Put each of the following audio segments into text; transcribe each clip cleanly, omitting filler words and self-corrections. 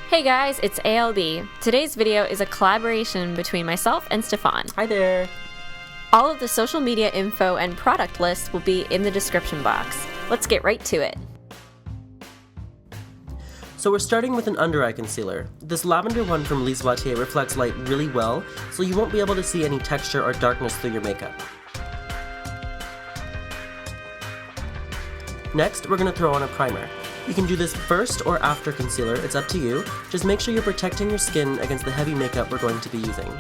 Hey guys, it's ALB. Today's video is a collaboration between myself and Stefan. Hi there! All of the social media info and product lists will be in the description box. Let's get right to it. So we're starting with an under eye concealer. This lavender one from Lise Watier reflects light really well, so you won't be able to see any texture or darkness through your makeup. Next, we're going to throw on a primer. You can do this first or after concealer, it's up to you. Just make sure you're protecting your skin against the heavy makeup we're going to be using.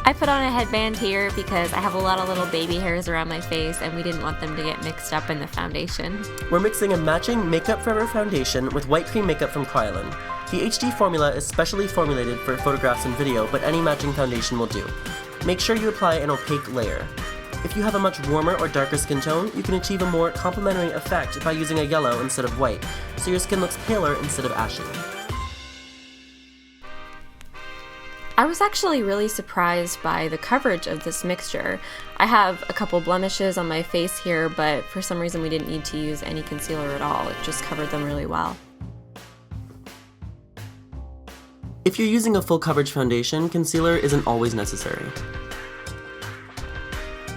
I put on a headband here because I have a lot of little baby hairs around my face and we didn't want them to get mixed up in the foundation. We're mixing a matching Makeup Forever foundation with white cream makeup from Kryolan. The HD formula is specially formulated for photographs and video, but any matching foundation will do. Make sure you apply an opaque layer. If you have a much warmer or darker skin tone, you can achieve a more complementary effect by using a yellow instead of white, so your skin looks paler instead of ashy. I was actually really surprised by the coverage of this mixture. I have a couple blemishes on my face here, but for some reason we didn't need to use any concealer at all. It just covered them really well. If you're using a full coverage foundation, concealer isn't always necessary.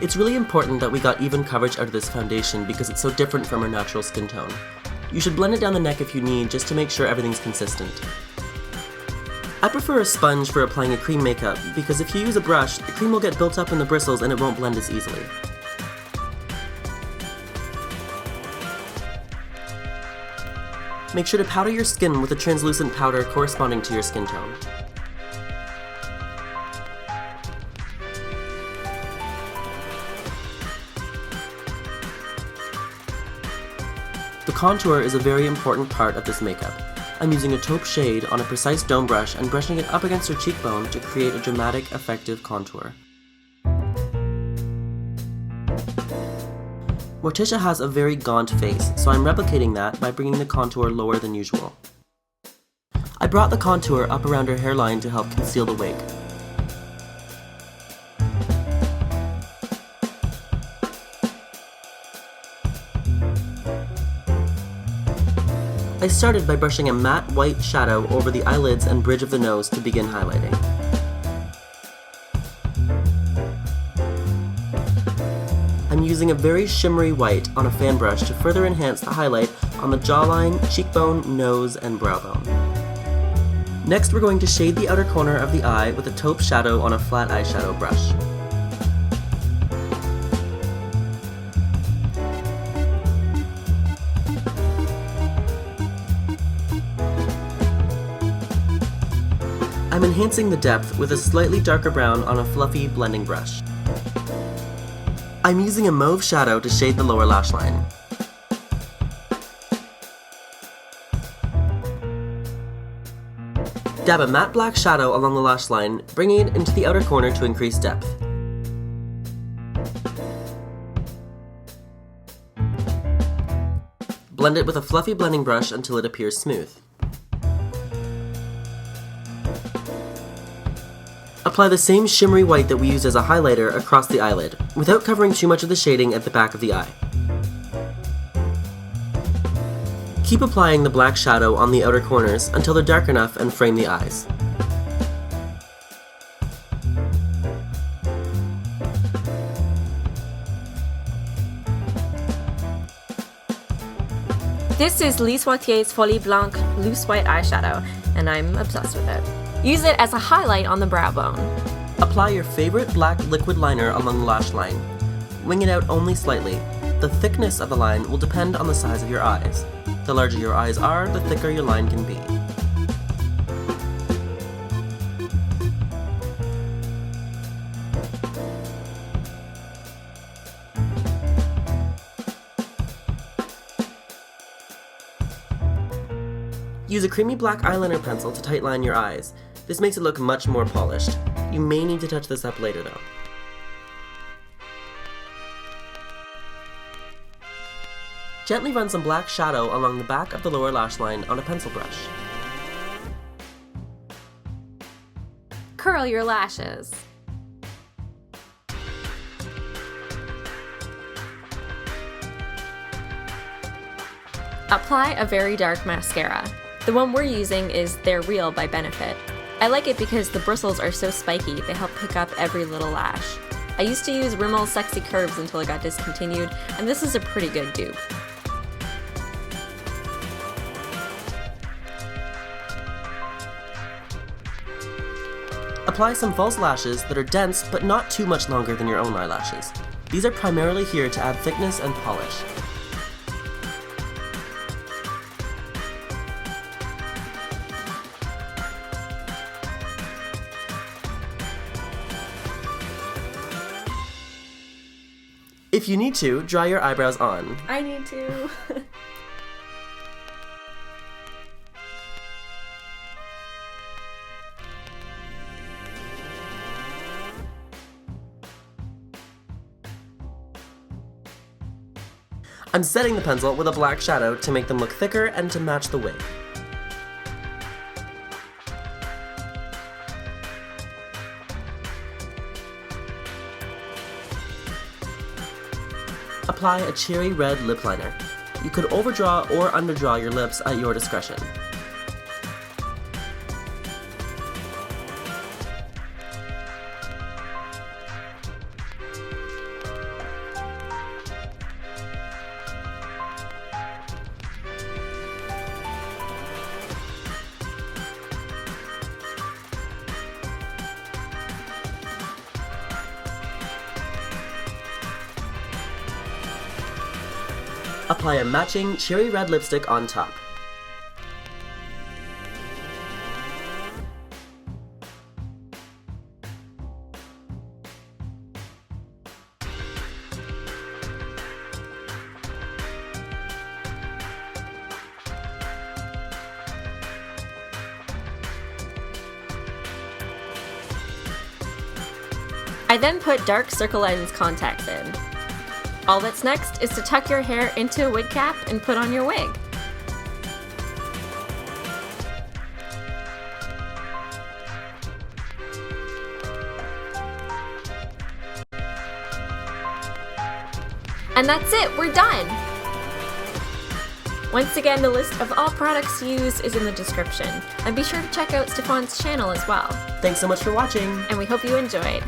It's really important that we got even coverage out of this foundation because it's so different from our natural skin tone. You should blend it down the neck if you need, just to make sure everything's consistent. I prefer a sponge for applying a cream makeup because if you use a brush, the cream will get built up in the bristles and it won't blend as easily. Make sure to powder your skin with a translucent powder corresponding to your skin tone. The contour is a very important part of this makeup. I'm using a taupe shade on a precise dome brush and brushing it up against her cheekbone to create a dramatic, effective contour. Morticia has a very gaunt face, so I'm replicating that by bringing the contour lower than usual. I brought the contour up around her hairline to help conceal the wig. I started by brushing a matte white shadow over the eyelids and bridge of the nose to begin highlighting. I'm using a very shimmery white on a fan brush to further enhance the highlight on the jawline, cheekbone, nose, and brow bone. Next, we're going to shade the outer corner of the eye with a taupe shadow on a flat eyeshadow brush. I'm enhancing the depth with a slightly darker brown on a fluffy blending brush. I'm using a mauve shadow to shade the lower lash line. Dab a matte black shadow along the lash line, bringing it into the outer corner to increase depth. Blend it with a fluffy blending brush until it appears smooth. Apply the same shimmery white that we used as a highlighter across the eyelid, without covering too much of the shading at the back of the eye. Keep applying the black shadow on the outer corners until they're dark enough and frame the eyes. This is Lise Watier's Folie Blanc loose white eyeshadow, and I'm obsessed with it. Use it as a highlight on the brow bone. Apply your favorite black liquid liner along the lash line. Wing it out only slightly. The thickness of the line will depend on the size of your eyes. The larger your eyes are, the thicker your line can be. Use a creamy black eyeliner pencil to tightline your eyes. This makes it look much more polished. You may need to touch this up later though. Gently run some black shadow along the back of the lower lash line on a pencil brush. Curl your lashes. Apply a very dark mascara. The one we're using is They're Real by Benefit. I like it because the bristles are so spiky, they help pick up every little lash. I used to use Rimmel's Sexy Curves until it got discontinued, and this is a pretty good dupe. Apply some false lashes that are dense but not too much longer than your own eyelashes. These are primarily here to add thickness and polish. If you need to, dry your eyebrows on. I need to. I'm setting the pencil with a black shadow to make them look thicker and to match the wig. Apply a cherry red lip liner. You could overdraw or underdraw your lips at your discretion. Apply a matching cherry red lipstick on top. I then put dark circle lens contacts in. All that's next is to tuck your hair into a wig cap and put on your wig. And that's it, we're done! Once again, the list of all products used is in the description. And be sure to check out Stefan's channel as well. Thanks so much for watching! And we hope you enjoyed.